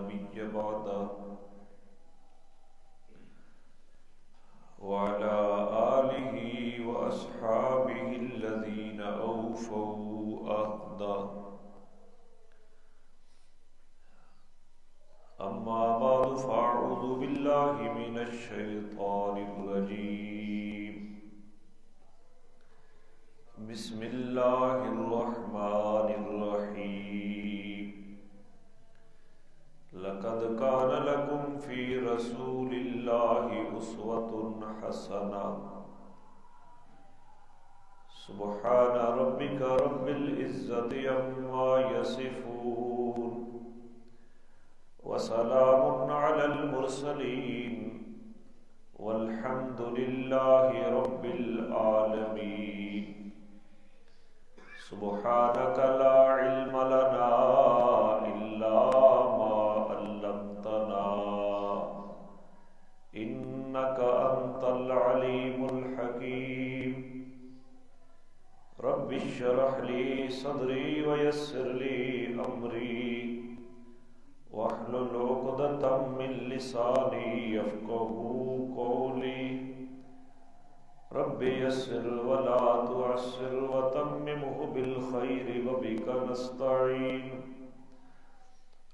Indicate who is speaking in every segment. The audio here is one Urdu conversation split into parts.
Speaker 1: نبي بعده وعلى آله وأصحابه الذين أوفوا عهده أما بعد فأعوذ بالله من الشيطان الرجيم بسم الله الرحمن الرحيم لقد كان لكم في رسول الله أسوة حسنة سبحان ربك رب العزة عما يصفون وسلام على المرسلين والحمد لله رب العالمين سبحانك لا علم لنا إلا ما علمتنا إنك أنت العليم الحكيم رب اشرح لي صدري ويسر لي أمري واحلل عقدة من لساني يفقهوا قولي رب يسر ولا تعسر وتممه بالخير وبك نستعين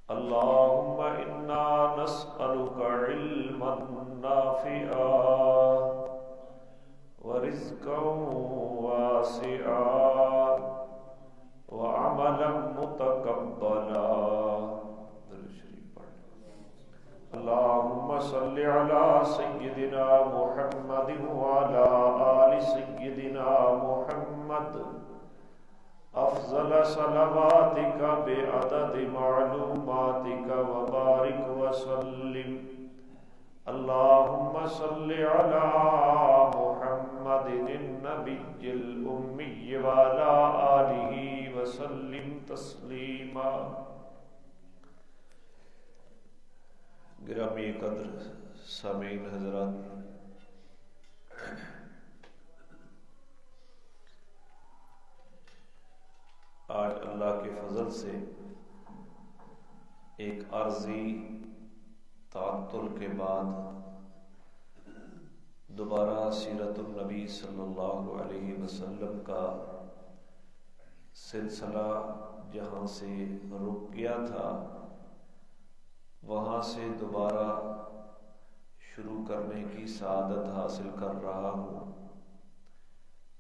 Speaker 1: اللهم إنا نسألك علما نافعا ورزقا واسعا وعملا متقبلا اللهم صل على سيدنا محمد وعلى آل سيدنا محمد أفضل صلواتك بعدد معلوماتك وبارك وسلم اللهم صل على محمد النبي الأمي وعلى آله وسلم تسليما گرامی قدر سامعین حضرات، آج اللہ کے فضل سے ایک عارضی تعطل کے بعد دوبارہ سیرت النبی صلی اللہ علیہ وسلم کا سلسلہ جہاں سے رک گیا تھا وہاں سے دوبارہ شروع کرنے کی سعادت حاصل کر رہا ہوں،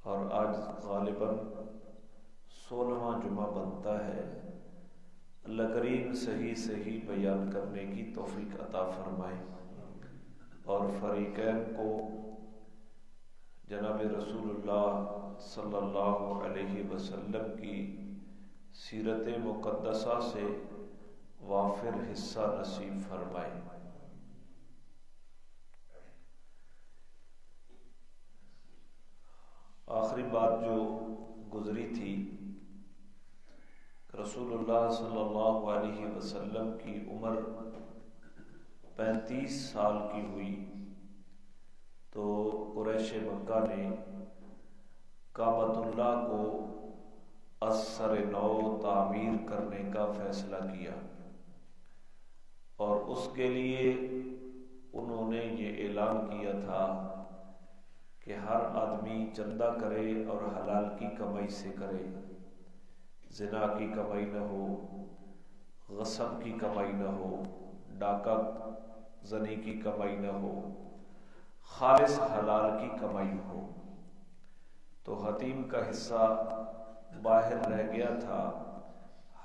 Speaker 1: اور آج غالباً 16واں جمعہ بنتا ہے۔ اللہ کریم صحیح بیان کرنے کی توفیق عطا فرمائے، اور فریقین کو جناب رسول اللہ صلی اللہ علیہ وسلم کی سیرت مقدسہ سے وافر حصہ نصیب فرمائے۔ آخری بات جو گزری تھی، رسول اللہ صلی اللہ علیہ وسلم کی عمر 35 سال کی ہوئی تو قریش مکہ نے کعبۃ اللہ کو از سر نو تعمیر کرنے کا فیصلہ کیا، اور اس کے لیے انہوں نے یہ اعلان کیا تھا کہ ہر آدمی چندہ کرے اور حلال کی کمائی سے کرے، زنا کی کمائی نہ ہو، غصب کی کمائی نہ ہو، ڈاکہ زنی کی کمائی نہ ہو، خالص حلال کی کمائی ہو۔ تو حتیم کا حصہ باہر رہ گیا تھا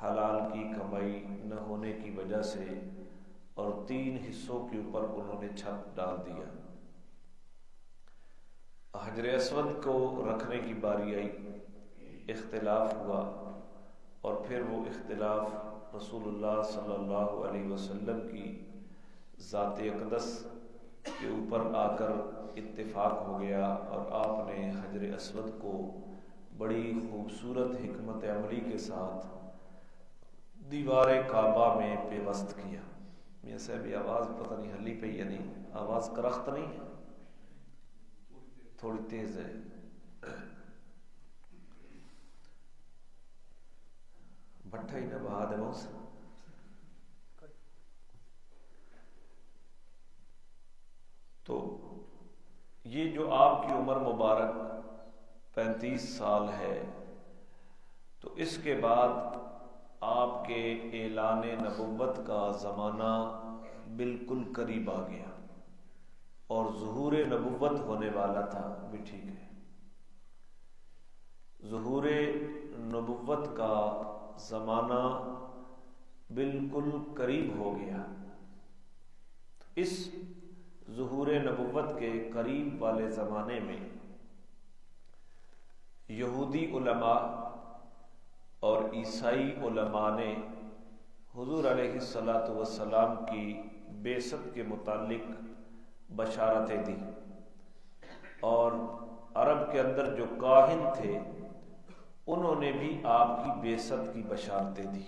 Speaker 1: حلال کی کمائی نہ ہونے کی وجہ سے، اور 3 حصوں کے اوپر انہوں نے چھت ڈال دیا۔ حجر اسود کو رکھنے کی باری آئی، اختلاف ہوا، اور پھر وہ اختلاف رسول اللہ صلی اللہ علیہ وسلم کی ذات اقدس کے اوپر آ کر اتفاق ہو گیا، اور آپ نے حجر اسود کو بڑی خوبصورت حکمت عملی کے ساتھ دیوار کعبہ میں پیوست کیا۔ میاں صاحب یہ آواز پتہ نہیں ہلی پئی یا نہیں، آواز کرخت نہیں ہے، تھوڑی تیز ہے۔ بھٹا ہی نہ بہا دے موس یہ جو آپ کی عمر مبارک 35 سال ہے، تو اس کے بعد آپ کے اعلان نبوت کا زمانہ بالکل قریب آ گیا، اور ظہور نبوت ہونے والا تھا بھی ٹھیک ہے۔ ظہور نبوت کا زمانہ بالکل قریب ہو گیا۔ اس ظہور نبوت کے قریب والے زمانے میں یہودی علماء اور عیسائی علماء نے حضور علیہ السلام کی بعثت کے متعلق بشارتیں دی، اور عرب کے اندر جو کاہن تھے انہوں نے بھی آپ کی بعثت کی بشارتیں دی۔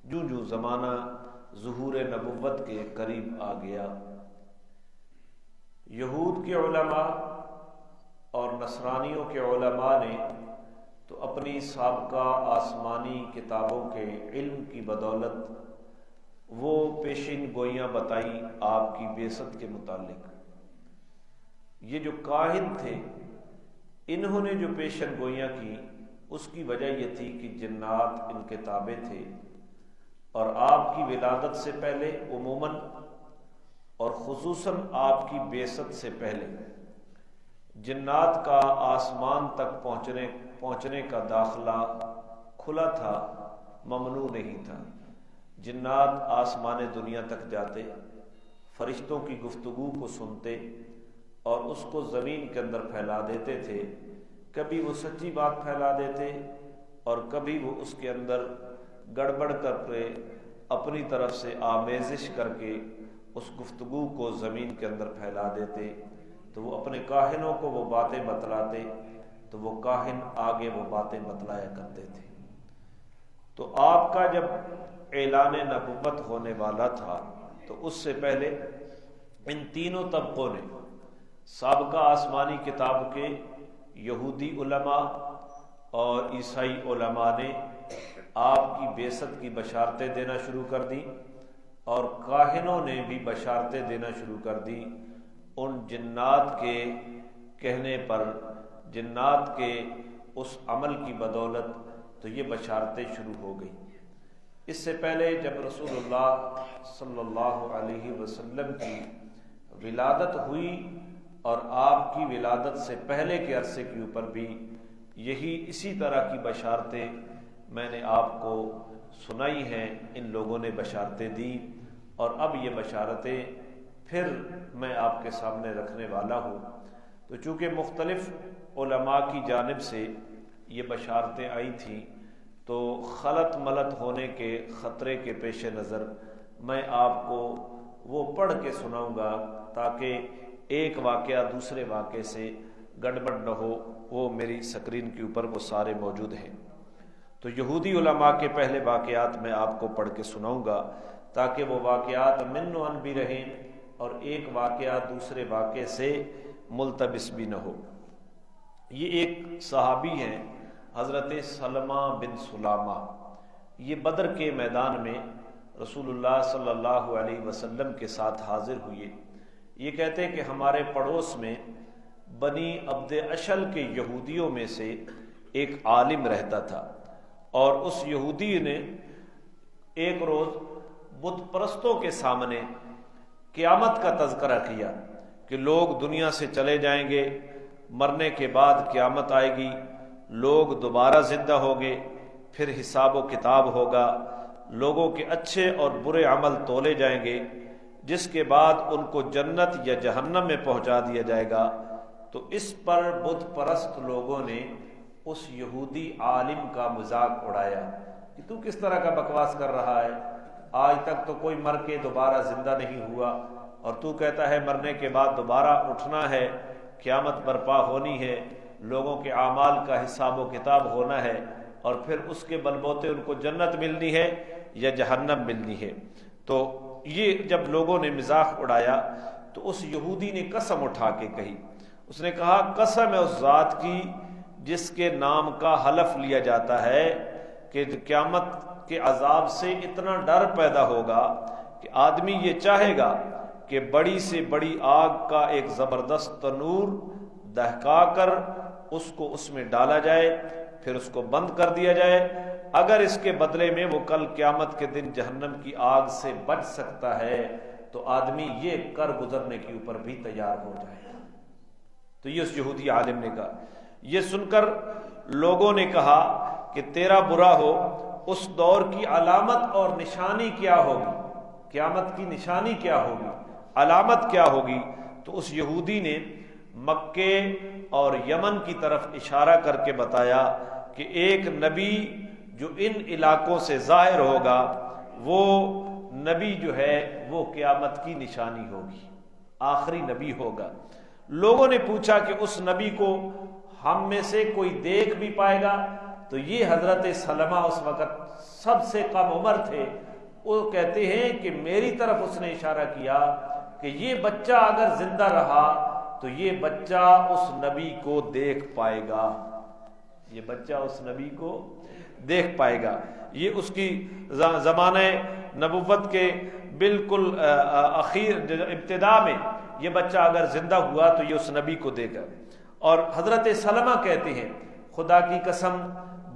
Speaker 1: جوں جوں زمانہ ظہور نبوت کے قریب آ گیا، یہود کے علماء اور نصرانیوں کے علماء نے تو اپنی سابقہ آسمانی کتابوں کے علم کی بدولت وہ پیشین گوئیاں بتائی آپ کی بعثت کے متعلق۔ یہ جو کاہن تھے انہوں نے جو پیشین گوئیاں کی، اس کی وجہ یہ تھی کہ جنات ان کے تابع تھے، اور آپ کی ولادت سے پہلے عموماً اور خصوصاً آپ کی بعثت سے پہلے جنات کا آسمان تک پہنچنے کا داخلہ کھلا تھا، ممنوع نہیں تھا۔ جنات آسمان دنیا تک جاتے، فرشتوں کی گفتگو کو سنتے اور اس کو زمین کے اندر پھیلا دیتے تھے۔ کبھی وہ سچی بات پھیلا دیتے اور کبھی وہ اس کے اندر گڑبڑ کر کے اپنی طرف سے آمیزش کر کے اس گفتگو کو زمین کے اندر پھیلا دیتے۔ تو وہ اپنے کاہنوں کو وہ باتیں بتلاتے، تو وہ کاہن آگے وہ باتیں بتلایا کرتے تھے۔ تو آپ کا جب اعلان نبوت ہونے والا تھا تو اس سے پہلے ان تینوں طبقوں نے، سابقہ آسمانی کتاب کے یہودی علماء اور عیسائی علماء نے آپ کی بعثت کی بشارتیں دینا شروع کر دی، اور کاہنوں نے بھی بشارتیں دینا شروع کر دی ان جنات کے کہنے پر، جنات کے اس عمل کی بدولت۔ تو یہ بشارتیں شروع ہو گئی۔ اس سے پہلے جب رسول اللہ صلی اللہ علیہ وسلم کی ولادت ہوئی، اور آپ کی ولادت سے پہلے کے عرصے کے اوپر بھی اسی طرح کی بشارتیں میں نے آپ کو سنائی ہیں، ان لوگوں نے بشارتیں دی، اور اب یہ بشارتیں پھر میں آپ کے سامنے رکھنے والا ہوں۔ تو چونکہ مختلف علماء کی جانب سے یہ بشارتیں آئی تھیں، تو خلط ملط ہونے کے خطرے کے پیش نظر میں آپ کو وہ پڑھ کے سناؤں گا، تاکہ ایک واقعہ دوسرے واقعے سے گڑبڑ نہ ہو۔ وہ میری سکرین کے اوپر وہ سارے موجود ہیں۔ تو یہودی علماء کے پہلے واقعات میں آپ کو پڑھ کے سناؤں گا، تاکہ وہ واقعات من و عن بھی رہیں اور ایک واقعہ دوسرے واقعے سے ملتبس بھی نہ ہو۔ یہ ایک صحابی ہیں حضرت سلمہ بن سلامہ، یہ بدر کے میدان میں رسول اللہ صلی اللہ علیہ وسلم کے ساتھ حاضر ہوئے۔ یہ کہتے ہیں کہ ہمارے پڑوس میں بنی عبد اشل کے یہودیوں میں سے ایک عالم رہتا تھا، اور اس یہودی نے ایک روز بت پرستوں کے سامنے قیامت کا تذکرہ کیا کہ لوگ دنیا سے چلے جائیں گے، مرنے کے بعد قیامت آئے گی، لوگ دوبارہ زندہ ہوں گے، پھر حساب و کتاب ہوگا، لوگوں کے اچھے اور برے عمل تولے جائیں گے، جس کے بعد ان کو جنت یا جہنم میں پہنچا دیا جائے گا۔ تو اس پر بت پرست لوگوں نے اس یہودی عالم کا مذاق اڑایا کہ تو کس طرح کا بکواس کر رہا ہے، آج تک تو کوئی مر کے دوبارہ زندہ نہیں ہوا، اور تو کہتا ہے مرنے کے بعد دوبارہ اٹھنا ہے، قیامت برپا ہونی ہے، لوگوں کے اعمال کا حساب و کتاب ہونا ہے، اور پھر اس کے بلبوتے ان کو جنت ملنی ہے یا جہنم ملنی ہے۔ تو یہ جب لوگوں نے مذاق اڑایا تو اس یہودی نے قسم اٹھا کے کہی، اس نے کہا قسم ہے اس ذات کی جس کے نام کا حلف لیا جاتا ہے کہ قیامت کے عذاب سے اتنا ڈر پیدا ہوگا کہ آدمی یہ چاہے گا کہ بڑی سے بڑی آگ کا ایک زبردست تنور دہکا کر اس کو اس میں ڈالا جائے، پھر اس کو بند کر دیا جائے۔ اگر اس کے بدلے میں وہ کل قیامت کے دن جہنم کی آگ سے بچ سکتا ہے تو آدمی یہ کر گزرنے کے اوپر بھی تیار ہو جائے۔ تو یہ اس یہودی عالم نے کہا۔ یہ سن کر لوگوں نے کہا کہ تیرا برا ہو، اس دور کی علامت اور نشانی کیا ہوگی؟ قیامت کی نشانی کیا ہوگی؟ علامت کیا ہوگی؟ تو اس یہودی نے مکے اور یمن کی طرف اشارہ کر کے بتایا کہ ایک نبی جو ان علاقوں سے ظاہر ہوگا، وہ نبی جو ہے وہ قیامت کی نشانی ہوگی، آخری نبی ہوگا۔ لوگوں نے پوچھا کہ اس نبی کو ہم میں سے کوئی دیکھ بھی پائے گا؟ تو یہ حضرت سلمہ اس وقت سب سے کم عمر تھے، وہ کہتے ہیں کہ میری طرف اس نے اشارہ کیا کہ یہ بچہ اگر زندہ رہا تو یہ بچہ اس نبی کو دیکھ پائے گا، یہ بچہ اس نبی کو دیکھ پائے گا۔ یہ اس کی زمانہ نبوت کے بالکل ابتدا میں یہ بچہ اگر زندہ ہوا تو یہ اس نبی کو دیکھا۔ اور حضرت سلمہ کہتے ہیں خدا کی قسم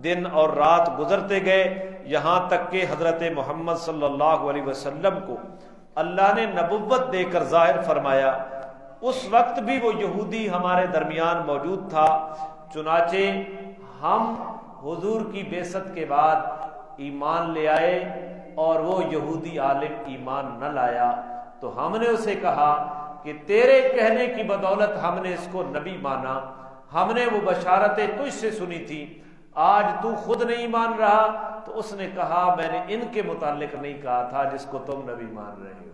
Speaker 1: دن اور رات گزرتے گئے، یہاں تک کہ حضرت محمد صلی اللہ علیہ وسلم کو اللہ نے نبوت دے کر ظاہر فرمایا۔ اس وقت بھی وہ یہودی ہمارے درمیان موجود تھا، چنانچہ ہم حضور کی بعثت کے بعد ایمان لے آئے اور وہ یہودی عالم ایمان نہ لایا، تو ہم نے اسے کہا کہ تیرے کہنے کی بدولت ہم نے اس کو نبی مانا، ہم نے وہ بشارتیں تجھ سے سنی تھی، آج تو خود نہیں مان رہا۔ تو اس نے کہا میں نے ان کے متعلق نہیں کہا تھا جس کو تم نبی مان رہے ہو۔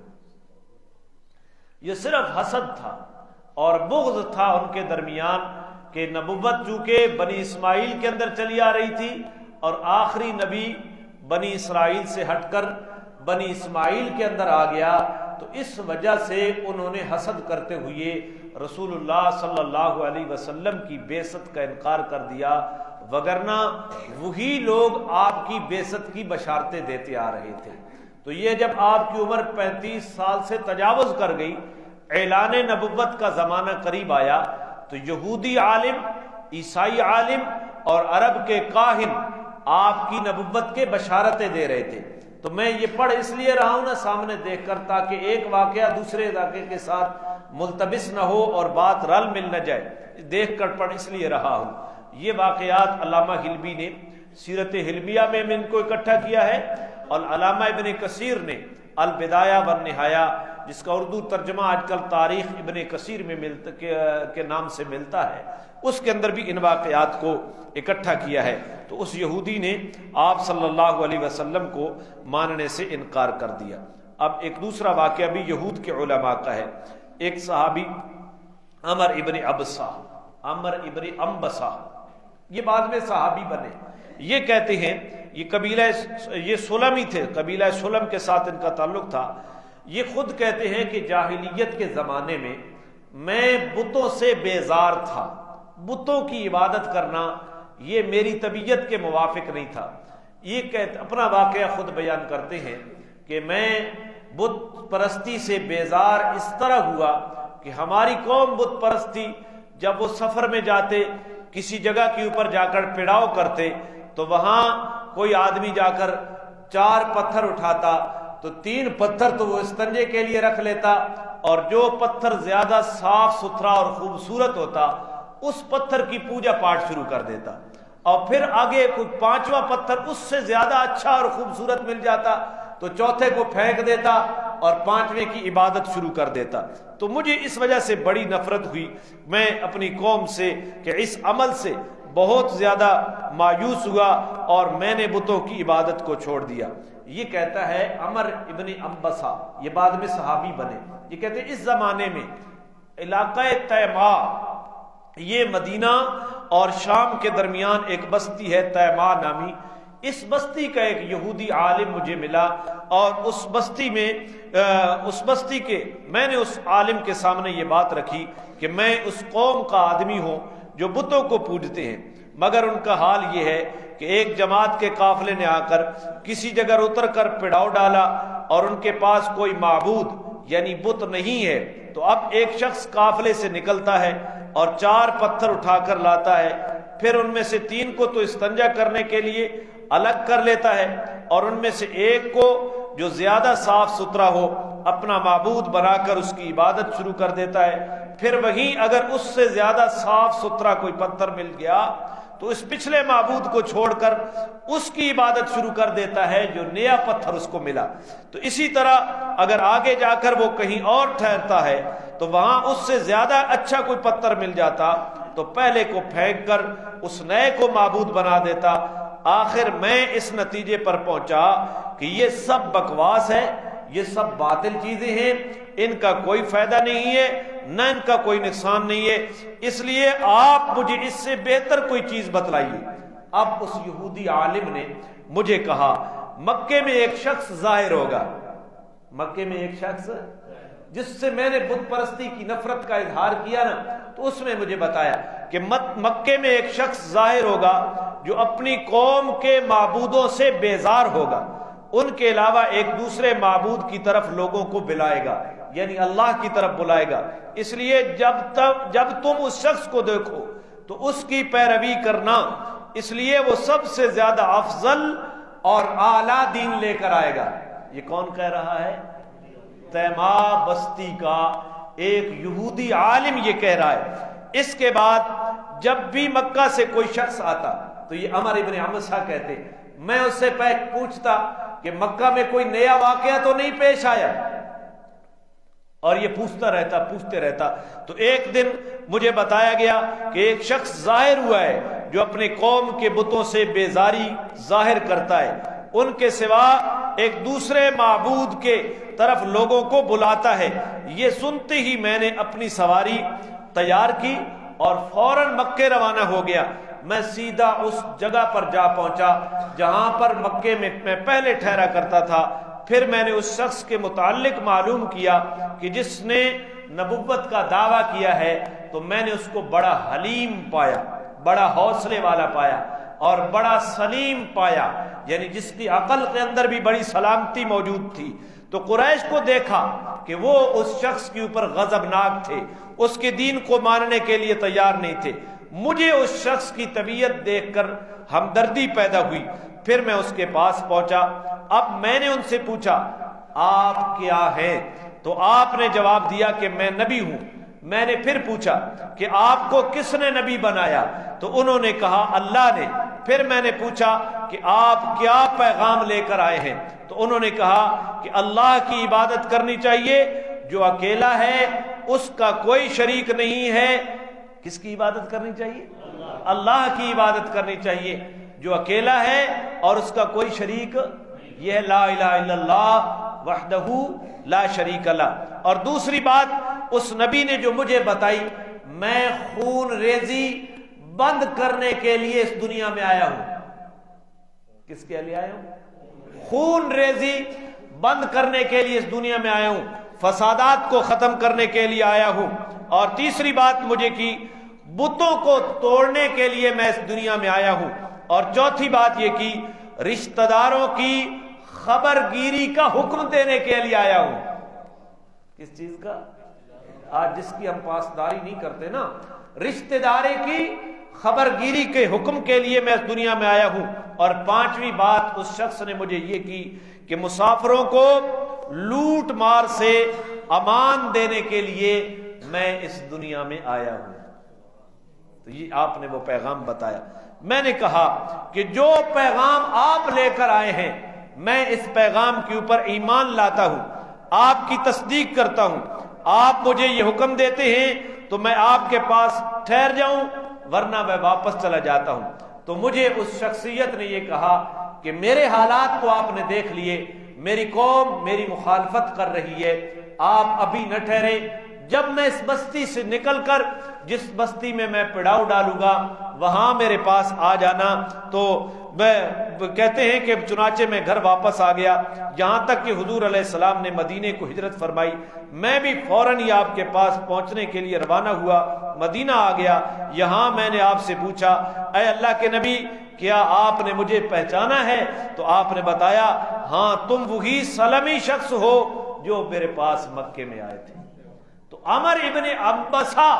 Speaker 1: یہ صرف حسد تھا اور بغض تھا ان کے درمیان کہ نبوت چونکہ بنی اسماعیل کے اندر چلی آ رہی تھی اور آخری نبی بنی اسرائیل سے ہٹ کر بنی اسماعیل کے اندر آ گیا، تو اس وجہ سے انہوں نے حسد کرتے ہوئے رسول اللہ صلی اللہ علیہ وسلم کی بعثت کا انکار کر دیا، وگرنہ وہی لوگ آپ کی بعثت کی بشارتیں دیتے آ رہے تھے۔ تو یہ جب آپ کی عمر 35 سال سے تجاوز کر گئی، اعلان نبوت کا زمانہ قریب آیا، تو یہودی عالم، عیسائی عالم اور عرب کے کاہن آپ کی نبوت کے بشارتیں دے رہے تھے۔ تو میں یہ پڑھ اس لیے رہا ہوں نا سامنے دیکھ کر، تاکہ ایک واقعہ دوسرے واقعے کے ساتھ ملتبس نہ ہو اور بات رل مل نہ جائے، دیکھ کر پڑھ اس لیے رہا ہوں۔ یہ واقعات علامہ حلبی نے سیرت حلبیہ میں ان کو اکٹھا کیا ہے، اور علامہ ابن کثیر نے البدایہ والنہایہ، جس کا اردو ترجمہ آج کل تاریخ ابن کثیر میں کے نام سے ملتا ہے، اس کے اندر بھی ان واقعات کو اکٹھا کیا ہے۔ تو اس یہودی نے آپ صلی اللہ علیہ وسلم کو ماننے سے انکار کر دیا۔ اب ایک دوسرا واقعہ بھی یہود کے علماء کا ہے۔ ایک صحابی عمر ابن انبسہ، یہ بعد میں صحابی بنے، یہ کہتے ہیں یہ سلمی تھے، قبیلہ سلم کے ساتھ ان کا تعلق تھا۔ یہ خود کہتے ہیں کہ جاہلیت کے زمانے میں میں بتوں سے بیزار تھا، بتوں کی عبادت کرنا یہ میری طبیعت کے موافق نہیں تھا۔ یہ اپنا واقعہ خود بیان کرتے ہیں کہ میں بت پرستی سے بیزار اس طرح ہوا کہ ہماری قوم بت پرستی، جب وہ سفر میں جاتے کسی جگہ کے اوپر جا کر پڑاؤ کرتے تو وہاں کوئی آدمی جا کر 4 پتھر اٹھاتا تو 3 پتھر تو وہ استنجے کے لیے رکھ لیتا، اور جو پتھر زیادہ صاف ستھرا اور خوبصورت ہوتا اس پتھر کی پوجا پاٹ شروع کر دیتا، اور پھر آگے کوئی 5واں پتھر اس سے زیادہ اچھا اور خوبصورت مل جاتا تو چوتھے کو پھینک دیتا اور 5ویں کی عبادت شروع کر دیتا۔ تو مجھے اس وجہ سے بڑی نفرت ہوئی، میں اپنی قوم سے کہ اس عمل سے بہت زیادہ مایوس ہوا اور میں نے بتوں کی عبادت کو چھوڑ دیا۔ یہ کہتا ہے عمر ابن انبسہ، یہ بعد میں صحابی بنے، یہ کہتے ہیں اس زمانے میں علاقہ تیماء، یہ مدینہ اور شام کے درمیان ایک بستی ہے تیماء نامی، اس بستی کا ایک یہودی عالم مجھے ملا، اور اس بستی کے میں نے اس عالم کے سامنے یہ بات رکھی کہ میں اس قوم کا آدمی ہوں جو بتوں کو پوجتے ہیں، مگر ان کا حال یہ ہے کہ ایک جماعت کے قافلے نے آ کر کسی جگہ اتر کر پڑاؤ ڈالا اور ان کے پاس کوئی معبود یعنی بت نہیں ہے۔ تو اب ایک شخص قافلے سے نکلتا ہے اور 4 پتھر اٹھا کر لاتا ہے، پھر ان میں سے 3 کو تو استنجا کرنے کے لیے الگ کر لیتا ہے، اور ان میں سے ایک کو جو زیادہ صاف ستھرا ہو اپنا معبود بنا کر اس کی عبادت شروع کر دیتا ہے۔ پھر وہیں اگر اس سے زیادہ صاف ستھرا کوئی پتھر مل گیا تو اس پچھلے معبود کو چھوڑ کر اس کی عبادت شروع کر دیتا ہے جو نیا پتھر اس کو ملا۔ تو اسی طرح اگر آگے جا کر وہ کہیں اور ٹھہرتا ہے تو وہاں اس سے زیادہ اچھا کوئی پتھر مل جاتا تو پہلے کو پھینک کر اس نئے کو معبود بنا دیتا۔ آخر میں اس نتیجے پر پہنچا کہ یہ سب بکواس ہے، یہ سب باطل چیزیں ہیں، ان کا کوئی فائدہ نہیں ہے، نہ ان کا کوئی نقصان نہیں ہے، اس لیے آپ مجھے اس سے بہتر کوئی چیز بتلائیے۔ اب اس یہودی عالم نے مجھے کہا مکے میں ایک شخص ظاہر ہوگا، مکے میں ایک شخص جس سے میں نے بت پرستی کی نفرت کا اظہار کیا نا، تو اس میں مجھے بتایا کہ مکے میں ایک شخص ظاہر ہوگا جو اپنی قوم کے معبودوں سے بیزار ہوگا، ان کے علاوہ ایک دوسرے معبود کی طرف لوگوں کو بلائے گا، یعنی اللہ کی طرف بلائے گا۔ اس لیے جب تم اس شخص کو دیکھو تو اس کی پیروی کرنا، اس لیے وہ سب سے زیادہ افضل اور اعلیٰ دین لے کر آئے گا۔ یہ کون کہہ رہا ہے؟ تیما بستی کا ایک یہودی عالم یہ کہہ رہا ہے۔ اس کے بعد جب بھی مکہ سے کوئی شخص آتا تو یہ عمر ابن عمسہ کہتے، میں اس سے پوچھتا کہ مکہ میں کوئی نیا واقعہ تو نہیں پیش آیا، اور یہ پوچھتے رہتا۔ تو ایک دن مجھے بتایا گیا کہ ایک شخص ظاہر ہوا ہے جو اپنے قوم کے بتوں سے بیزاری ظاہر کرتا ہے، ان کے سوا ایک دوسرے معبود کے طرف لوگوں کو بلاتا ہے۔ یہ سنتے ہی میں نے اپنی سواری تیار کی اور فوراً مکے روانہ ہو گیا۔ میں سیدھا اس جگہ پر جا پہنچا جہاں پر مکے میں پہلے ٹھہرا کرتا تھا۔ پھر میں نے اس شخص کے متعلق معلوم کیا کہ جس نے نبوت کا دعویٰ کیا ہے، تو میں نے اس کو بڑا حلیم پایا، بڑا حوصلے والا پایا اور بڑا سلیم پایا، یعنی جس کی عقل کے اندر بھی بڑی سلامتی موجود تھی۔ تو قریش کو دیکھا کہ وہ اس شخص کے اوپر غضبناک تھے، اس کے دین کو ماننے کے لیے تیار نہیں تھے۔ مجھے اس شخص کی طبیعت دیکھ کر ہمدردی پیدا ہوئی، پھر میں اس کے پاس پہنچا۔ اب میں نے ان سے پوچھا آپ کیا ہیں؟ تو آپ نے جواب دیا کہ میں نبی ہوں۔ میں نے پھر پوچھا کہ آپ کو کس نے نبی بنایا؟ تو انہوں نے کہا اللہ نے۔ پھر میں نے پوچھا کہ آپ کیا پیغام لے کر آئے ہیں؟ تو انہوں نے کہا کہ اللہ کی عبادت کرنی چاہیے جو اکیلا ہے، اس کا کوئی شریک نہیں ہے۔ کس کی عبادت کرنی چاہیے؟ اللہ کی عبادت کرنی چاہیے جو اکیلا ہے اور اس کا کوئی شریک، یہ لا الہ الا اللہ وحدہ لا شریک لہ۔ اور دوسری بات اس نبی نے جو مجھے بتائی، میں خون ریزی بند کرنے کے لیے اس دنیا میں آیا ہوں۔ کس کے لیے آیا ہوں؟ خون ریزی بند کرنے کے لیے اس دنیا میں آیا ہوں، فسادات کو ختم کرنے کے لیے آیا ہوں۔ اور تیسری بات مجھے کی بتوں کو توڑنے کے لیے میں اس دنیا میں آیا ہوں۔ اور چوتھی بات یہ کی رشتہ داروں کی خبر گیری کا حکم دینے کے لیے آیا ہوں۔ کس چیز کا؟ آج جس کی ہم پاسداری نہیں کرتے نا، رشتہ داری کی خبر گیری کے حکم کے لیے میں اس دنیا میں آیا ہوں۔ اور پانچویں بات اس شخص نے مجھے یہ کی کہ مسافروں کو لوٹ مار سے امان دینے کے لیے میں اس دنیا میں آیا ہوں۔ تو یہ آپ نے وہ پیغام بتایا۔ میں نے کہا کہ جو پیغام آپ لے کر آئے ہیں میں اس پیغام کے اوپر ایمان لاتا ہوں، آپ کی تصدیق کرتا ہوں۔ آپ مجھے یہ حکم دیتے ہیں تو میں آپ کے پاس ٹھہر جاؤں، ورنہ میں واپس چلا جاتا ہوں۔ تو مجھے اس شخصیت نے یہ کہا کہ میرے حالات کو آپ نے دیکھ لیے، میری قوم میری مخالفت کر رہی ہے، آپ ابھی نہ ٹھہرے، جب میں اس بستی سے نکل کر جس بستی میں پڑاؤ ڈالوں گا وہاں میرے پاس آ جانا۔ تو میں کہتے ہیں کہ چنانچہ میں گھر واپس آ گیا، یہاں تک کہ حضور علیہ السلام نے مدینے کو ہجرت فرمائی۔ میں بھی فوراً ہی آپ کے پاس پہنچنے کے لیے روانہ ہوا، مدینہ آ گیا۔ یہاں میں نے آپ سے پوچھا اے اللہ کے نبی کیا آپ نے مجھے پہچانا ہے؟ تو آپ نے بتایا ہاں تم وہی سلمی شخص ہو جو میرے پاس مکے میں آئے تھے۔ تو عمر ابن عبسہ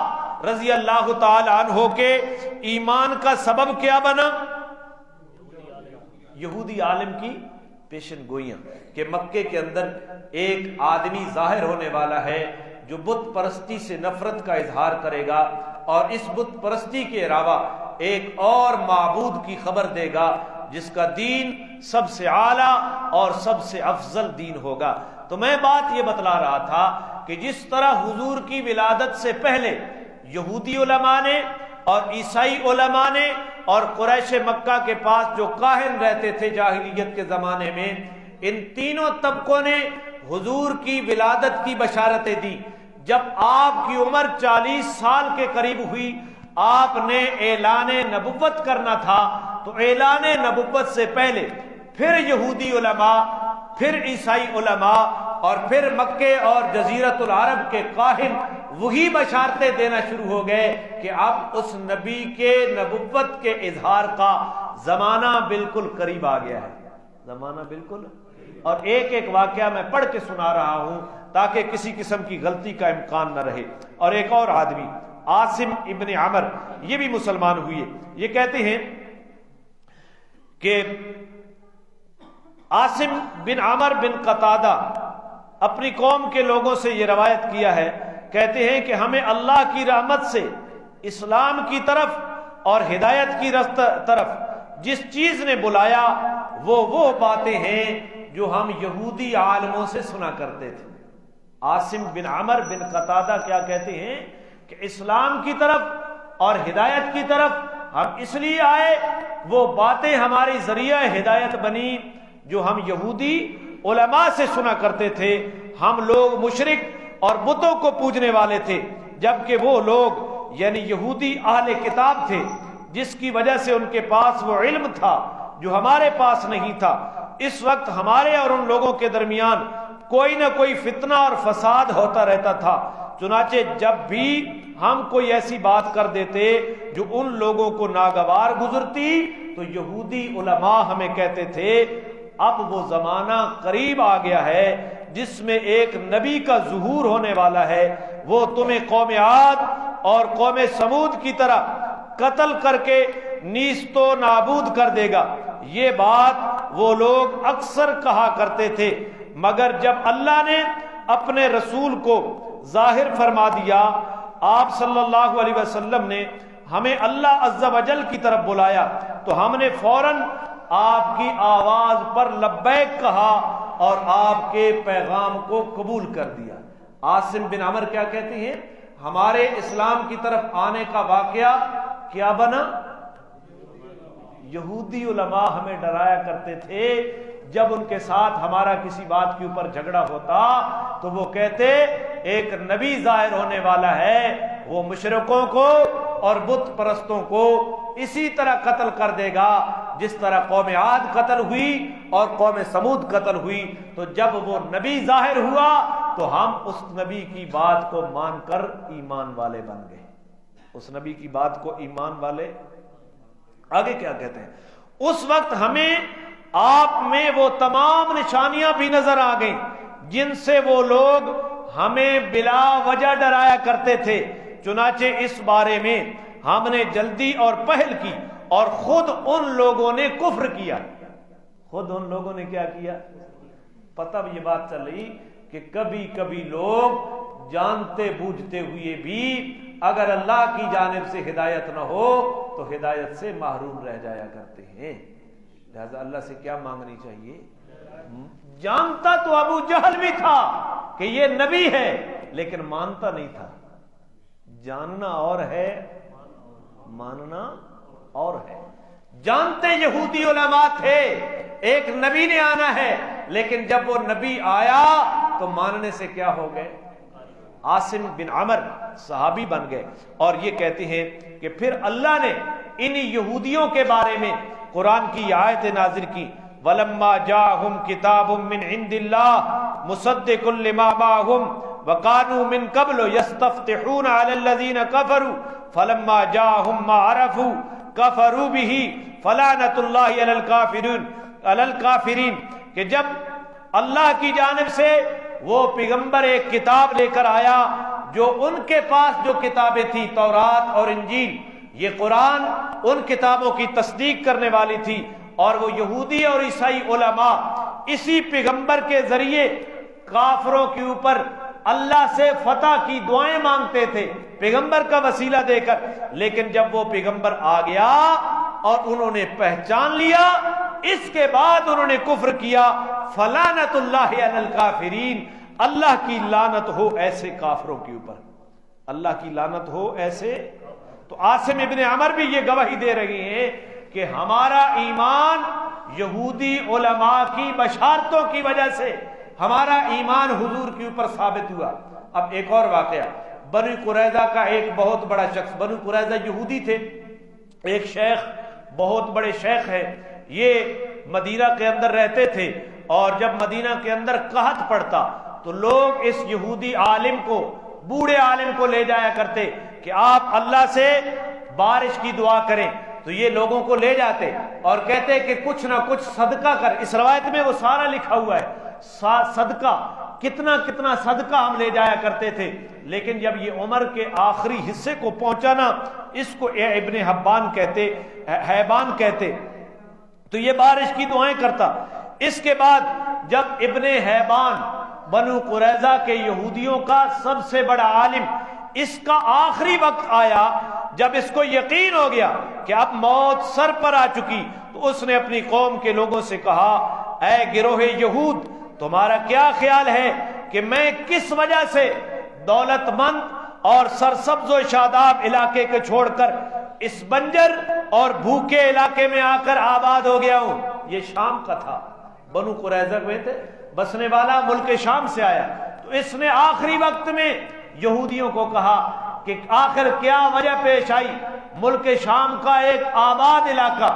Speaker 1: رضی اللہ تعالی عنہ کے ایمان کا سبب کیا بنا؟ یہودی عالم کی پیشن گوئیاں کہ مکے کے اندر ایک آدمی ظاہر ہونے والا ہے جو بت پرستی سے نفرت کا اظہار کرے گا اور اس بت پرستی کے علاوہ ایک اور معبود کی خبر دے گا جس کا دین سب سے اعلیٰ اور سب سے افضل دین ہوگا۔ تو میں بات یہ بتلا رہا تھا کہ جس طرح حضور کی ولادت سے پہلے یہودی علماء نے اور عیسائی علماء نے اور قریش مکہ کے پاس جو کاہن رہتے تھے جاہلیت کے زمانے میں، ان تینوں طبقوں نے حضور کی ولادت کی بشارتیں دی۔ جب آپ کی عمر 40 سال کے قریب ہوئی، آپ نے اعلان نبوت کرنا تھا، تو اعلان نبوت سے پہلے پھر یہودی علماء، پھر عیسائی علماء اور پھر مکے اور جزیرت العرب کے کاہن وہی بشارتیں دینا شروع ہو گئے کہ اب اس نبی کے نبوت کے اظہار کا زمانہ بالکل قریب آ گیا ہے، زمانہ بالکل۔ اور ایک ایک واقعہ میں پڑھ کے سنا رہا ہوں تاکہ کسی قسم کی غلطی کا امکان نہ رہے۔ اور ایک اور آدمی عاصم ابن عمر، یہ بھی مسلمان ہوئے، یہ کہتے ہیں کہ عاصم بن عمر بن قتادہ اپنی قوم کے لوگوں سے یہ روایت کیا ہے، کہتے ہیں کہ ہمیں اللہ کی رحمت سے اسلام کی طرف اور ہدایت کی طرف جس چیز نے بلایا وہ باتیں ہیں جو ہم یہودی عالموں سے سنا کرتے تھے۔ عاصم بن عمر بن قتادہ کیا کہتے ہیں کہ اسلام کی طرف اور ہدایت کی طرف ہم اس لیے آئے، وہ باتیں ہماری ذریعہ ہدایت بنی جو ہم یہودی علماء سے سنا کرتے تھے۔ ہم لوگ مشرک اور بتوں کو پوجنے والے تھے، جبکہ وہ لوگ یعنی یہودی اہل کتاب تھے، جس کی وجہ سے ان کے پاس وہ علم تھا جو ہمارے پاس نہیں تھا۔ اس وقت ہمارے اور ان لوگوں کے درمیان کوئی نہ کوئی فتنہ اور فساد ہوتا رہتا تھا، چنانچہ جب بھی ہم کوئی ایسی بات کر دیتے جو ان لوگوں کو ناگوار گزرتی تو یہودی علماء ہمیں کہتے تھے اب وہ زمانہ قریب آ گیا ہے جس میں ایک نبی کا ظہور ہونے والا ہے، وہ تمہیں قوم عاد اور قوم سمود کی طرح قتل کر کے نیست و نابود کر دے گا۔ یہ بات وہ لوگ اکثر کہا کرتے تھے، مگر جب اللہ نے اپنے رسول کو ظاہر فرما دیا، آپ صلی اللہ علیہ وسلم نے ہمیں اللہ عز و جل کی طرف بلایا تو ہم نے فوراً آپ کی آواز پر لبیک کہا اور آپ کے پیغام کو قبول کر دیا۔ عاصم بن عمر کیا کہتے ہیں؟ ہمارے اسلام کی طرف آنے کا واقعہ کیا بنا؟ یہودی علماء ہمیں ڈرایا کرتے تھے، جب ان کے ساتھ ہمارا کسی بات کے اوپر جھگڑا ہوتا تو وہ کہتے ایک نبی ظاہر ہونے والا ہے، وہ مشرکوں کو اور بت پرستوں کو اسی طرح قتل کر دے گا جس طرح قوم عاد قتل ہوئی اور قوم سمود قتل ہوئی۔ تو جب وہ نبی ظاہر ہوا تو ہم اس نبی کی بات کو مان کر ایمان والے بن گئے، اس نبی کی بات کو ایمان والے۔ آگے کیا کہتے ہیں؟ اس وقت ہمیں آپ میں وہ تمام نشانیاں بھی نظر آ گئیں جن سے وہ لوگ ہمیں بلا وجہ ڈرایا کرتے تھے، چنانچہ اس بارے میں ہم نے جلدی اور پہل کی اور خود ان لوگوں نے کفر کیا۔ خود ان لوگوں نے کیا کیا؟ پتہ یہ بات چل رہی کہ کبھی کبھی لوگ جانتے بوجھتے ہوئے بھی اگر اللہ کی جانب سے ہدایت نہ ہو تو ہدایت سے محروم رہ جایا کرتے ہیں۔ لہذا اللہ سے کیا مانگنی چاہیے؟ جانتا تو ابو جہل بھی تھا کہ یہ نبی ہے لیکن مانتا نہیں تھا۔ جاننا اور ہے، ماننا اور ہے۔ جانتے یہودی علماء تھے ایک نبی نے آنا ہے، لیکن جب وہ نبی آیا تو ماننے سے کیا ہو گئے؟ عاصم بن عمر صحابی بن گئے۔ اور یہ کہتے ہیں کہ پھر اللہ نے ان یہودیوں کے بارے میں قرآن کی آیت نازل کی، وَلَمَّا جَاءَهُمْ كِتَابٌ مِّنْ عِنْدِ اللَّهِ مُصَدِّقٌ لِمَا مَعَهُمْ وَكَانُوا مِن قَبْلُ يَسْتَفْتِحُونَ عَلَى الَّذِينَ كَفَرُوا فَلَمَّا جَاءَهُم مَّا عَرَفُوا كَفَرُوا بِهِ فَلَعْنَةُ اللَّهِ عَلَى الْكَافِرِينَ کہ جب اللہ کی جانب سے وہ پیغمبر ایک کتاب لے کر آیا جو ان کے پاس جو کتابیں تھیں تورات اور انجیل، یہ قرآن ان کتابوں کی تصدیق کرنے والی تھی، اور وہ یہودی اور عیسائی علماء اسی پیغمبر کے ذریعے کافروں کے اوپر اللہ سے فتح کی دعائیں مانگتے تھے پیغمبر کا وسیلہ دے کر۔ لیکن جب وہ پیغمبر آ گیا اور انہوں نے پہچان لیا، اس کے بعد انہوں نے کفر کیا، فلعنت اللہ علی الکافرین، اللہ کی لعنت ہو ایسے کافروں کے اوپر، اللہ کی لعنت ہو ایسے۔ تو عاصم ابن عمر بھی یہ گواہی دے رہے ہیں کہ ہمارا ایمان یہودی علماء کی بشارتوں کی وجہ سے ہمارا ایمان حضور کے اوپر ثابت ہوا۔ اب ایک اور واقعہ، بنو قریظہ کا ایک بہت بڑا شخص، بنو قریظہ یہودی تھے، ایک شیخ، بہت بڑے شیخ ہیں، یہ مدینہ کے اندر رہتے تھے، اور جب مدینہ کے اندر قحط پڑتا تو لوگ اس یہودی عالم کو، بوڑھے عالم کو لے جایا کرتے کہ آپ اللہ سے بارش کی دعا کریں، تو یہ لوگوں کو لے جاتے اور کہتے کہ کچھ نہ کچھ صدقہ کر۔ اس روایت میں وہ سارا لکھا ہوا ہے، صدقہ، کتنا کتنا صدقہ ہم لے جایا کرتے تھے۔ لیکن جب یہ عمر کے آخری حصے کو پہنچا نا، اس کو ابن حیبان کہتے، تو یہ بارش کی دعائیں کرتا۔ اس کے بعد جب ابن حیبان بنو قریظہ کے یہودیوں کا سب سے بڑا عالم، اس کا آخری وقت آیا، جب اس کو یقین ہو گیا کہ اب موت سر پر آ چکی، تو اس نے اپنی قوم کے لوگوں سے کہا، اے گروہ یہود، تمہارا کیا خیال ہے کہ میں کس وجہ سے دولت مند اور سرسبز و شاداب علاقے کو چھوڑ کر اس بنجر اور بھوکے علاقے میں آ کر آباد ہو گیا ہوں؟ یہ شام کا تھا، بنو قریظہ میں تھے، بسنے والا ملک شام سے آیا۔ تو اس نے آخری وقت میں یہودیوں کو کہا کہ آخر کیا وجہ پیش آئی، ملک شام کا ایک آباد علاقہ،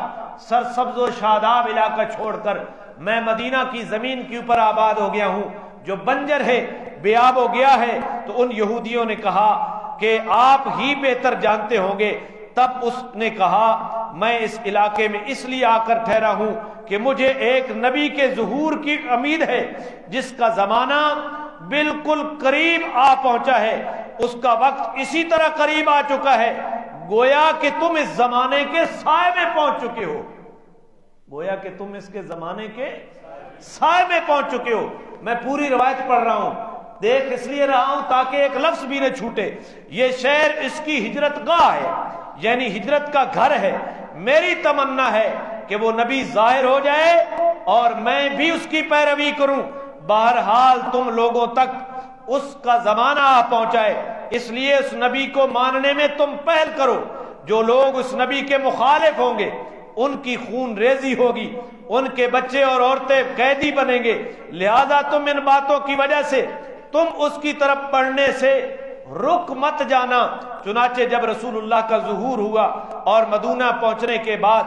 Speaker 1: سرسبز و شاداب علاقہ چھوڑ کر میں مدینہ کی زمین کے اوپر آباد ہو گیا ہوں جو بنجر ہے، بے آب ہو گیا ہے۔ تو ان یہودیوں نے کہا کہ آپ ہی بہتر جانتے ہوں گے۔ تب اس نے کہا، میں اس علاقے میں اس لیے آ کر ٹھہرا ہوں کہ مجھے ایک نبی کے ظہور کی امید ہے جس کا زمانہ بالکل قریب آ پہنچا ہے، اس کا وقت اسی طرح قریب آ چکا ہے گویا کہ تم اس زمانے کے سائے میں پہنچ چکے ہو، گویا کہ تم اس کے زمانے کے سائے میں پہنچ چکے ہو۔ میں پوری روایت پڑھ رہا ہوں، دیکھ اس لیے رہا ہوں تاکہ ایک لفظ بھی نہ چھوٹے۔ یہ شہر اس کی ہجرت گاہ ہے، یعنی ہجرت کا گھر ہے۔ میری تمنا ہے کہ وہ نبی ظاہر ہو جائے اور میں بھی اس کی پیروی کروں، بہرحال تم لوگوں تک اس کا زمانہ آ پہنچائے، اس لیے اس نبی کو ماننے میں تم پہل کرو۔ جو لوگ اس نبی کے مخالف ہوں گے ان کی خون ریزی ہوگی، ان کے بچے اور عورتیں قیدی بنیں گے، لہذا تم ان باتوں کی وجہ سے تم اس کی طرف پڑھنے سے رک مت جانا۔ چنانچہ جب رسول اللہ کا ظہور ہوا اور مدینہ پہنچنے کے بعد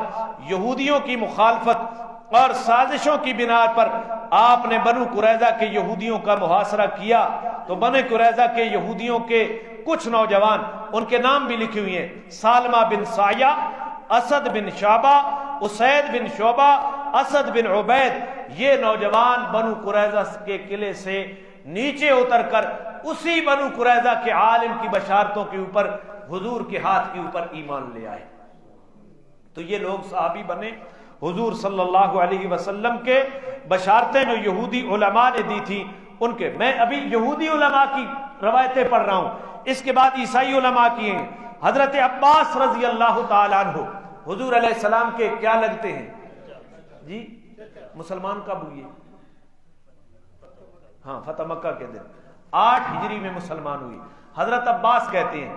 Speaker 1: یہودیوں کی مخالفت اور سازشوں کی بنا پر آپ نے بنو قریظہ کے یہودیوں کا محاصرہ کیا، تو بنو قریظہ کے یہودیوں کے کچھ نوجوان، ان کے نام بھی لکھے ہوئے ہیں، سالمہ بن سایہ، اسد بن شعبہ، اسید بن شعبہ، اسد بن عبید، یہ نوجوان بنو قریظہ کے قلعے سے نیچے اتر کر اسی بنو قریظہ کے عالم کی بشارتوں کے اوپر حضور کے ہاتھ کے اوپر ایمان لے آئے۔ تو یہ لوگ صحابی بنے، حضور صلی اللہ علیہ وسلم کے بشارتیں جو یہودی علماء نے دی تھی ان کے، میں ابھی یہودی علماء کی روایتیں پڑھ رہا ہوں، اس کے بعد عیسائی علماء کی ہیں۔ حضرت عباس رضی اللہ تعالیٰ عنہ حضور علیہ السلام کے کیا لگتے ہیں جی؟ مسلمان کب ہوئے؟ ہاں، فتح مکہ کے دن 8 ہجری میں مسلمان ہوئی۔ حضرت عباس کہتے ہیں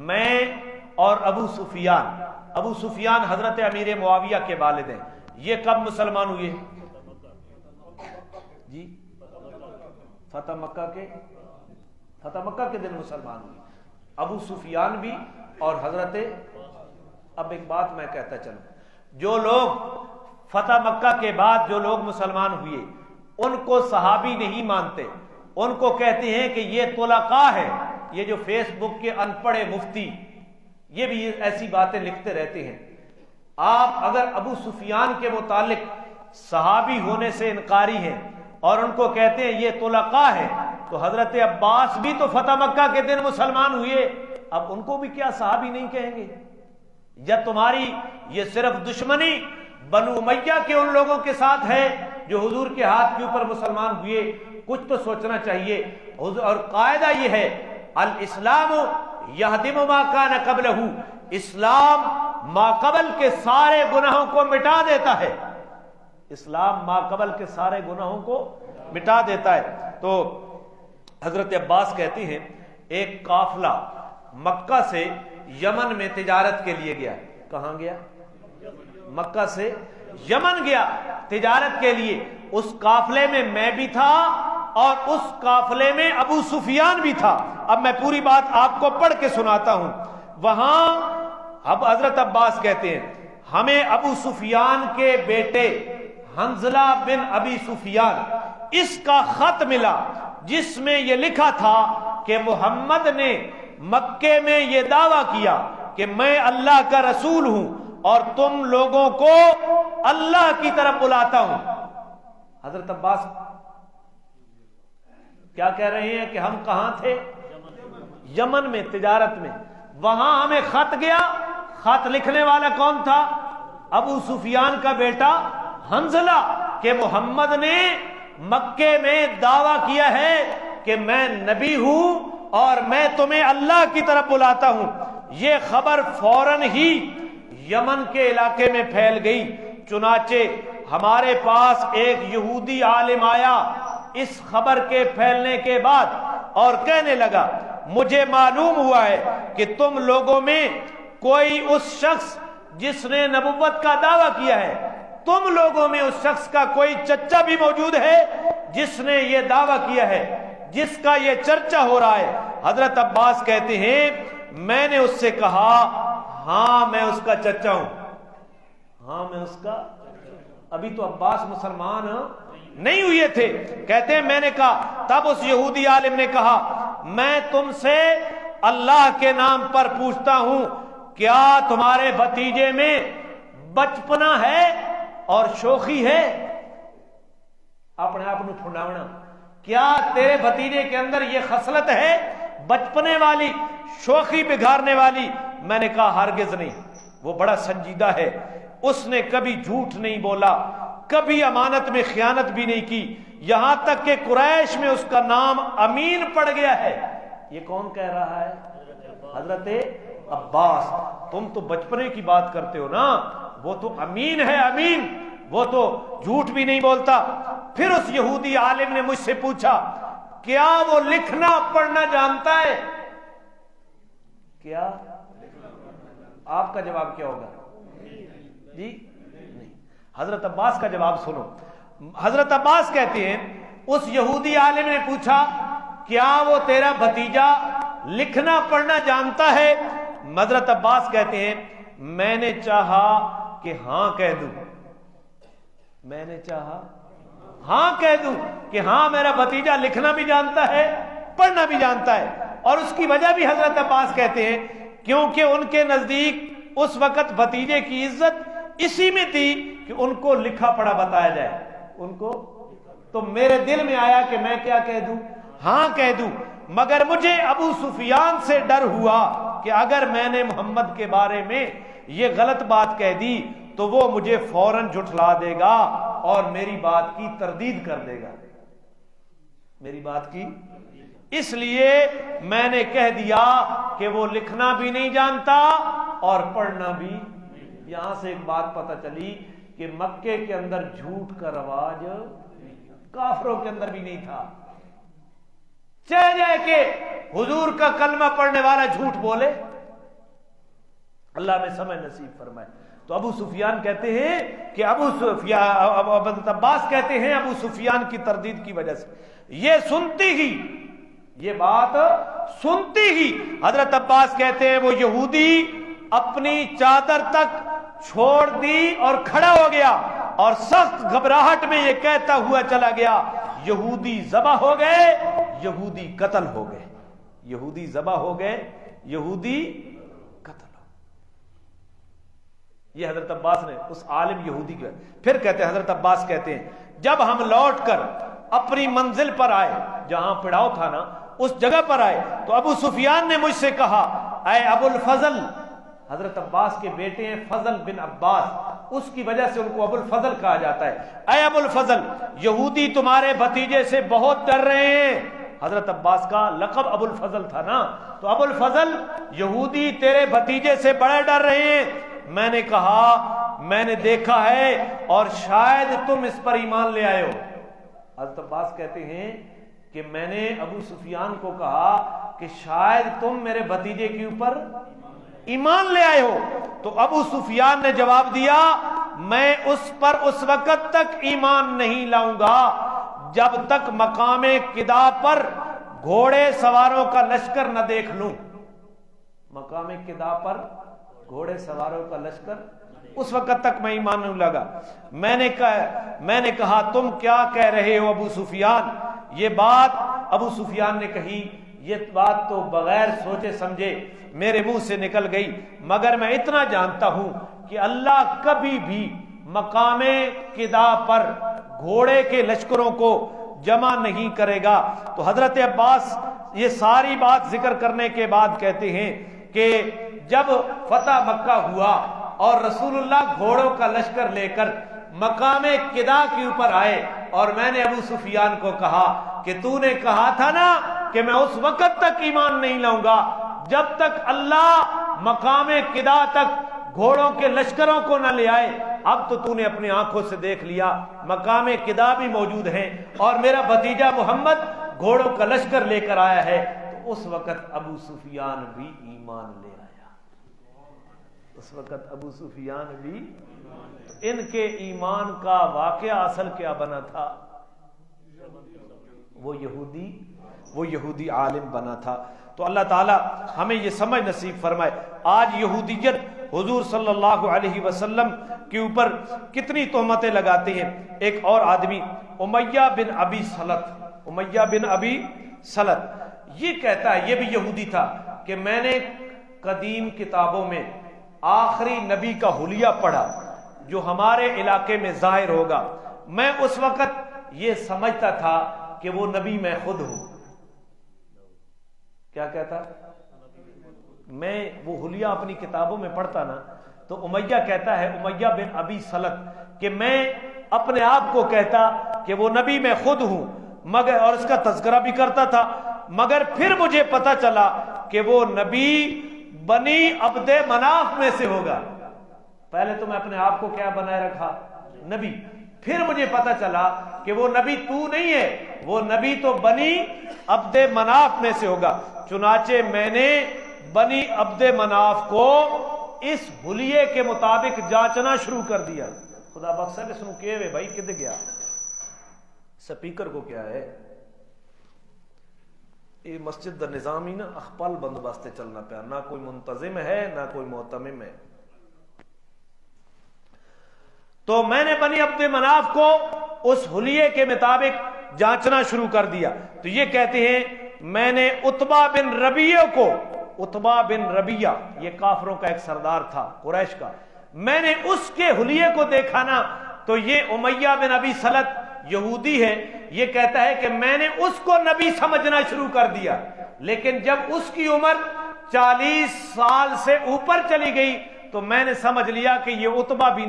Speaker 1: میں اور ابو سفیان حضرت امیر معاویہ کے والد ہیں، یہ کب مسلمان ہوئے جی؟ فتح مکہ کے دن مسلمان ہوئے ابو سفیان بھی اور حضرت۔ اب ایک بات میں کہتا چلوں، جو لوگ فتح مکہ کے بعد جو لوگ مسلمان ہوئے ان کو صحابی نہیں مانتے، ان کو کہتے ہیں کہ یہ طلقاء ہے۔ یہ جو فیس بک کے ان پڑھے مفتی یہ بھی ایسی باتیں لکھتے رہتے ہیں۔ آپ اگر ابو سفیان کے متعلق صحابی ہونے سے انکاری ہیں اور ان کو کہتے ہیں یہ طلقاء ہے، تو حضرت عباس بھی تو فتح مکہ کے دن مسلمان ہوئے، اب ان کو بھی کیا صحابی نہیں کہیں گے؟ یا تمہاری یہ صرف دشمنی بنو امیہ کے ان لوگوں کے ساتھ ہے جو حضور کے ہاتھ کے اوپر مسلمان ہوئے؟ کچھ تو سوچنا چاہیے۔ اور قاعدہ یہ ہے الاسلام یہدم ما کان قبلہ، اسلام ما قبل کے سارے گناہوں کو مٹا دیتا ہے، اسلام ما قبل کے سارے گناہوں کو مٹا دیتا ہے۔ تو حضرت عباس کہتے ہیں ایک قافلہ مکہ سے یمن میں تجارت کے لیے گیا۔ کہاں گیا؟ مکہ سے یمن گیا تجارت کے لیے۔ اس قافلے میں میں بھی تھا اور اس قافلے میں ابو سفیان بھی تھا۔ اب میں پوری بات آپ کو پڑھ کے سناتا ہوں۔ وہاں اب حضرت عباس کہتے ہیں ہمیں ابو سفیان کے بیٹے حنظلہ بن ابی سفیان اس کا خط ملا جس میں یہ لکھا تھا کہ محمد نے مکے میں یہ دعویٰ کیا کہ میں اللہ کا رسول ہوں اور تم لوگوں کو اللہ کی طرف بلاتا ہوں۔ حضرت عباس کیا کہہ رہے ہیں کہ ہم کہاں تھے؟ یمن میں تجارت میں۔ وہاں ہمیں خط گیا، خط لکھنے والا کون تھا؟ ابو سفیان کا بیٹا حنظلہ، کہ محمد نے مکے میں دعویٰ کیا ہے کہ میں نبی ہوں اور میں تمہیں اللہ کی طرف بلاتا ہوں۔ یہ خبر فوراً ہی یمن کے علاقے میں پھیل گئی، چنانچہ ہمارے پاس ایک یہودی عالم آیا اس خبر کے پھیلنے کے بعد اور کہنے لگا مجھے معلوم ہوا ہے کہ تم لوگوں میں کوئی اس شخص جس نے نبوت کا دعویٰ کیا ہے، تم لوگوں میں اس شخص کا کوئی چچا بھی موجود ہے جس نے یہ دعویٰ کیا ہے، جس کا یہ چرچا ہو رہا ہے۔ حضرت عباس کہتے ہیں میں نے اس سے کہا ہاں میں اس کا چچا ہوں، ہاں میں اس کا۔ ابھی تو عباس مسلمان نہیں ہوئے تھے۔ کہتے ہیں میں نے کہا، تب اس یہودی عالم نے کہا میں تم سے اللہ کے نام پر پوچھتا ہوں، کیا تمہارے بھتیجے میں بچپنا ہے اور شوخی ہے؟ اپنے آپ کو پھنڈاونا، کیا تیرے بھتیجے کے اندر یہ خصلت ہے بچپنے والی، شوخی بگاڑنے والی؟ میں نے کہا ہرگز نہیں، وہ بڑا سنجیدہ ہے، اس نے کبھی جھوٹ نہیں بولا، کبھی امانت میں خیانت بھی نہیں کی، یہاں تک کہ قریش میں اس کا نام امین پڑ گیا ہے۔ یہ کون کہہ رہا ہے؟ حضرت عباس۔ تم تو بچپنے کی بات کرتے ہو نا، وہ تو امین ہے، امین، وہ تو جھوٹ بھی نہیں بولتا۔ پھر اس یہودی عالم نے مجھ سے پوچھا کیا وہ لکھنا پڑھنا جانتا ہے؟ کیا آپ کا جواب کیا ہوگا؟ جی نہیں۔ حضرت عباس کا جواب سنو۔ حضرت عباس کہتے ہیں اس یہودی عالم نے پوچھا کیا وہ تیرا بھتیجا لکھنا پڑھنا جانتا ہے؟ حضرت عباس کہتے ہیں میں نے چاہا کہ ہاں کہہ دوں، میں نے چاہا ہاں کہہ دوں کہ ہاں میرا بھتیجا لکھنا بھی جانتا ہے پڑھنا بھی جانتا ہے۔ اور اس کی وجہ بھی حضرت عباس کہتے ہیں کیونکہ ان کے نزدیک اس وقت بھتیجے کی عزت اسی میں تھی کہ ان کو لکھا پڑھا بتایا جائے ان کو۔ تو میرے دل میں آیا کہ میں کیا کہہ دوں؟ ہاں کہہ دوں، مگر مجھے ابو سفیان سے ڈر ہوا کہ اگر میں نے محمد کے بارے میں یہ غلط بات کہہ دی تو وہ مجھے فوراً جھٹلا دے گا اور میری بات کی تردید کر دے گا، میری بات کی۔ اس لیے میں نے کہہ دیا کہ وہ لکھنا بھی نہیں جانتا اور پڑھنا بھی۔ یہاں سے ایک بات پتہ چلی کہ مکے کے اندر جھوٹ کا رواج کافروں کے اندر بھی نہیں تھا۔ چاہے جائے کہ حضور کا کلمہ پڑھنے والا جھوٹ بولے، اللہ میں سمجھ نصیب فرمائے۔ تو ابو سفیان کہتے ہیں کہ عباس کہتے ہیں ابو سفیان کی تردید کی وجہ سے یہ سنتی ہی، یہ بات سنتی ہی حضرت عباس کہتے ہیں وہ یہودی اپنی چادر تک چھوڑ دی اور کھڑا ہو گیا اور سخت گھبراہٹ میں یہ کہتا ہوا چلا گیا یہودی ذبح ہو گئے، یہودی قتل ہو گئے، یہودی ذبح ہو گئے، یہودی قتل ہو۔ یہ حضرت عباس نے اس عالم یہودی کے۔ پھر کہتے ہیں حضرت عباس کہتے ہیں جب ہم لوٹ کر
Speaker 2: اپنی منزل پر آئے، جہاں پڑاؤ تھا نا اس جگہ پر آئے تو ابو سفیان نے مجھ سے کہا اے ابو الفضل، حضرت عباس کے بیٹے ہیں فضل بن عباس، اس کی وجہ سے ان کو ابو الفضل کہا جاتا ہے، اے ابو الفضل یہودی تمہارے بھتیجے سے بہت ڈر رہے ہیں۔ حضرت عباس کا لقب ابو الفضل تھا نا، تو ابو الفضل یہودی تیرے بھتیجے سے بڑے ڈر رہے ہیں۔ میں نے کہا میں نے دیکھا ہے اور شاید تم اس پر ایمان لے آئے ہو۔ حضرت عباس کہتے ہیں کہ میں نے ابو سفیان کو کہا کہ شاید تم میرے بھتیجے کے اوپر ایمان لے آئے ہو، تو ابو سفیان نے جواب دیا میں اس پر اس وقت تک ایمان نہیں لاؤں گا جب تک مقام قدا پر گھوڑے سواروں کا لشکر نہ دیکھ لوں۔ مقام قدا پر گھوڑے سواروں کا لشکر، اس وقت تک میں ایمان نہیں لگا۔ میں نے کہا تم کیا کہہ رہے ہو ابو سفیان؟ یہ بات ابو سفیان نے کہی، یہ بات تو بغیر سوچے سمجھے میرے منہ سے نکل گئی، مگر میں اتنا جانتا ہوں کہ اللہ کبھی بھی مقام قدا پر گھوڑے کے لشکروں کو جمع نہیں کرے گا۔ تو حضرت عباس یہ ساری بات ذکر کرنے کے بعد کہتے ہیں کہ جب فتح مکہ ہوا اور رسول اللہ گھوڑوں کا لشکر لے کر مقام قدا کے اوپر آئے، اور میں نے ابو سفیان کو کہا کہ تو نے کہا تھا نا کہ میں اس وقت تک ایمان نہیں لاؤں گا جب تک اللہ مقام قدا تک گھوڑوں کے لشکروں کو نہ لے آئے۔ اب تو نے اپنی آنکھوں سے دیکھ لیا مقام قدا بھی موجود ہے اور میرا بھتیجا محمد گھوڑوں کا لشکر لے کر آیا ہے۔ تو اس وقت ابو سفیان بھی ایمان لے آیا، اس وقت ابو سفیان بھی۔ ان کے ایمان کا واقعہ اصل کیا بنا تھا؟ وہ یہودی عالم بنا تھا۔ تو اللہ تعالی ہمیں یہ سمجھ نصیب فرمائے۔ آج یہودیت حضور صلی اللہ علیہ وسلم کے اوپر کتنی تہمتیں لگاتے ہیں۔ ایک اور آدمی امیہ بن ابی سلط یہ کہتا ہے، یہ بھی یہودی تھا، کہ میں نے قدیم کتابوں میں آخری نبی کا حلیہ پڑھا جو ہمارے علاقے میں ظاہر ہوگا، میں اس وقت یہ سمجھتا تھا کہ وہ نبی میں خود ہوں۔ کیا کہتا؟ میں وہ حلیہ اپنی کتابوں میں پڑھتا نا، تو امیہ کہتا ہے، امیہ بن ابی سلط، کہ میں اپنے آپ کو کہتا کہ وہ نبی میں خود ہوں، مگر اور اس کا تذکرہ بھی کرتا تھا، مگر پھر مجھے پتا چلا کہ وہ نبی بنی عبد مناف میں سے ہوگا۔ پہلے تو میں اپنے آپ کو کیا بنائے رکھا؟ نبی۔ پھر مجھے پتا چلا کہ وہ نبی تو نہیں ہے، وہ نبی تو بنی عبد مناف میں سے ہوگا۔ چنانچہ میں نے بنی عبد مناف کو اس حلیے کے مطابق جانچنا شروع کر دیا۔ خدا بخشا اس نو کہے وے بھائی کدھر گیا سپیکر کو؟ کیا ہے یہ مسجد دا نظام ہی نا اخپال بندوبست چلنا پیا، نہ کوئی منتظم ہے نہ کوئی محتمم ہے۔ تو میں نے بنی عبد مناف کو اس حلیے کے مطابق جانچنا شروع کر دیا۔ تو یہ کہتے ہیں میں نے عتبہ بن ربیعہ کو، عتبہ بن ربیعہ یہ کافروں کا ایک سردار تھا قریش کا، میں نے اس کے حلیے کو دیکھا نا، تو یہ امیہ بن ابی سلط یہودی ہے، یہ کہتا ہے کہ میں نے اس کو نبی سمجھنا شروع کر دیا، لیکن جب اس کی عمر 40 سال سے اوپر چلی گئی تو میں نے سمجھ لیا کہ یہ عتبہ بھی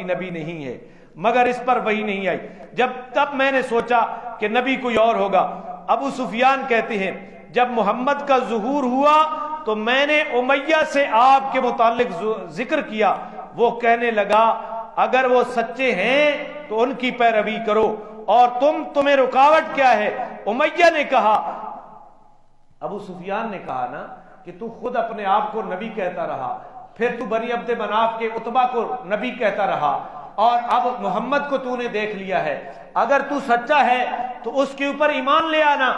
Speaker 2: نبی نہیں ہے، مگر اس پر وحی نہیں آئی۔ تب میں نے سوچا کہ نبی کوئی اور ہوگا۔ ابو سفیان کہتے ہیں جب محمد کا ظہور ہوا تو میں نے امیہ سے آپ کے متعلق ذکر کیا، وہ کہنے لگا اگر وہ سچے ہیں تو ان کی پیروی کرو، اور تمہیں رکاوٹ کیا ہے؟ امیہ نے کہا، ابو سفیان نے کہا نا کہ تو خود اپنے آپ کو نبی کہتا رہا، پھر تو بنی عبد مناف کے عتبہ کو نبی کہتا رہا، اور اب محمد کو تو نے دیکھ لیا ہے، اگر تو سچا ہے تو اس کے اوپر ایمان لے آنا،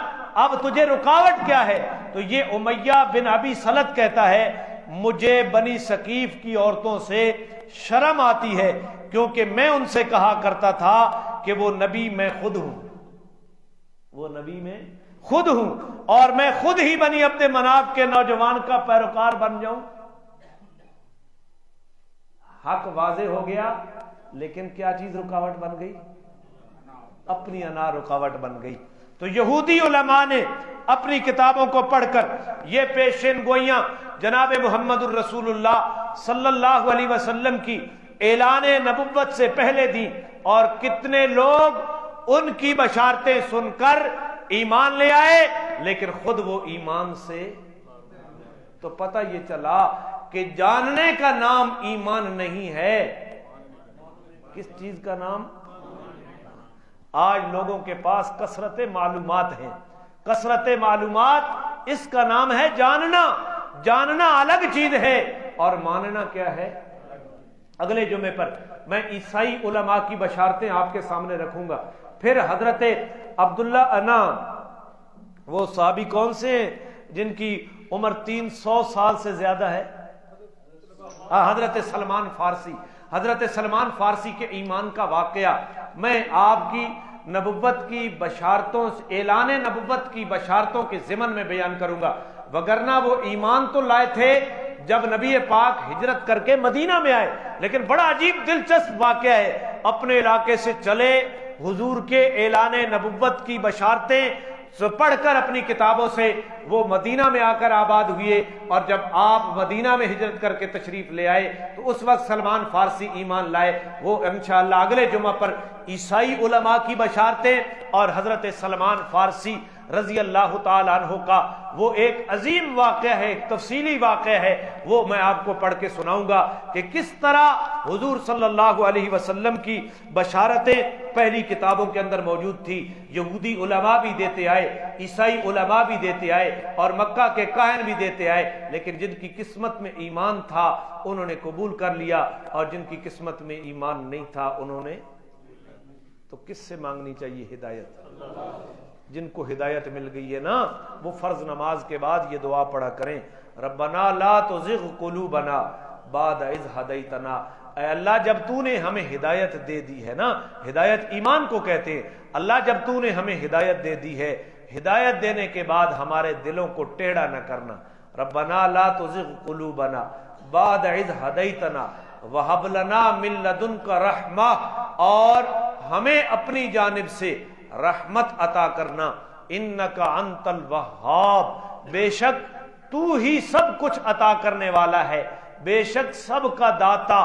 Speaker 2: اب تجھے رکاوٹ کیا ہے؟ تو یہ امیہ بن ابی سلط کہتا ہے مجھے بنی ثقیف کی عورتوں سے شرم آتی ہے، کیونکہ میں ان سے کہا کرتا تھا کہ وہ نبی میں خود ہوں، اور میں خود ہی بنی عبد مناف کے نوجوان کا پیروکار بن جاؤں۔ حق واضح ہو گیا، لیکن کیا چیز رکاوٹ بن گئی؟ اپنی انا رکاوٹ بن گئی. تو یہودی علماء نے اپنی کتابوں کو پڑھ کر یہ پیشین گوئیاں جناب محمد الرسول اللہ صلی اللہ علیہ وسلم کی اعلان نبوت سے پہلے دی، اور کتنے لوگ ان کی بشارتیں سن کر ایمان لے آئے لیکن خود وہ ایمان سے. تو پتہ یہ چلا کہ جاننے کا نام ایمان نہیں ہے. کس چیز کا نام؟ آج لوگوں کے پاس کثرت معلومات ہیں. کثرت معلومات اس کا نام ہے جاننا. جاننا الگ چیز ہے اور ماننا کیا ہے؟ اگلے جمعے پر میں عیسائی علماء کی بشارتیں آپ کے سامنے رکھوں گا. پھر حضرت عبداللہ انا، وہ صحابی کون سے ہیں جن کی عمر 300 سال سے زیادہ ہے؟ حضرت سلمان فارسی. حضرت سلمان فارسی کے ایمان کا واقعہ میں آپ کی نبوت کی بشارتوں، اعلان نبوت کی بشارتوں کے ضمن میں بیان کروں گا. وگرنہ وہ ایمان تو لائے تھے جب نبی پاک ہجرت کر کے مدینہ میں آئے، لیکن بڑا عجیب دلچسپ واقعہ ہے. اپنے علاقے سے چلے، حضور کے اعلان نبوت کی بشارتیں پڑھ کر اپنی کتابوں سے وہ مدینہ میں آ کر آباد ہوئے، اور جب آپ مدینہ میں ہجرت کر کے تشریف لے آئے تو اس وقت سلمان فارسی ایمان لائے. وہ انشاءاللہ اگلے جمعہ پر عیسائی علماء کی بشارتیں اور حضرت سلمان فارسی رضی اللہ تعالی عنہ کا وہ ایک عظیم واقعہ ہے، ایک تفصیلی واقعہ ہے، وہ میں آپ کو پڑھ کے سناؤں گا کہ کس طرح حضور صلی اللہ علیہ وسلم کی بشارتیں پہلی کتابوں کے اندر موجود تھی. یہودی علماء بھی دیتے آئے، عیسائی علماء بھی دیتے آئے اور مکہ کے کاہن بھی دیتے آئے، لیکن جن کی قسمت میں ایمان تھا انہوں نے قبول کر لیا، اور جن کی قسمت میں ایمان نہیں تھا انہوں نے. تو کس سے مانگنی چاہیے ہدایت؟ جن کو ہدایت مل گئی ہے نا، وہ فرض نماز کے بعد یہ دعا پڑھا کریں، ربنا لا تزغ قلوبنا بعد اذ ہدیتنا. اے اللہ جب تو نے ہمیں ہدایت دے دی ہے نا، ہدایت ایمان کو کہتے ہیں، اللہ جب تو نے ہمیں ہدایت دے دی ہے، ہدایت دینے کے بعد ہمارے دلوں کو ٹیڑھا نہ کرنا. ربنا لا تزغ قلوبنا بعد اذ ہدیتنا وہب لنا من لدنک رحمہ، اور ہمیں اپنی جانب سے رحمت عطا کرنا. انک انت الوہاب، بے شک تو ہی سب کچھ عطا کرنے والا ہے، بے شک سب کا داتا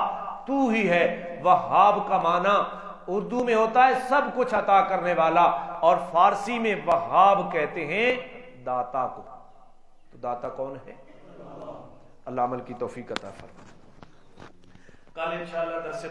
Speaker 2: تو ہی ہے. وہاب کا معنی اردو میں ہوتا ہے سب کچھ عطا کرنے والا، اور فارسی میں وہاب کہتے ہیں داتا کو. تو داتا کون ہے؟ اللہ عمل کی توفیق عطا فرمائے. کل انشاءاللہ درس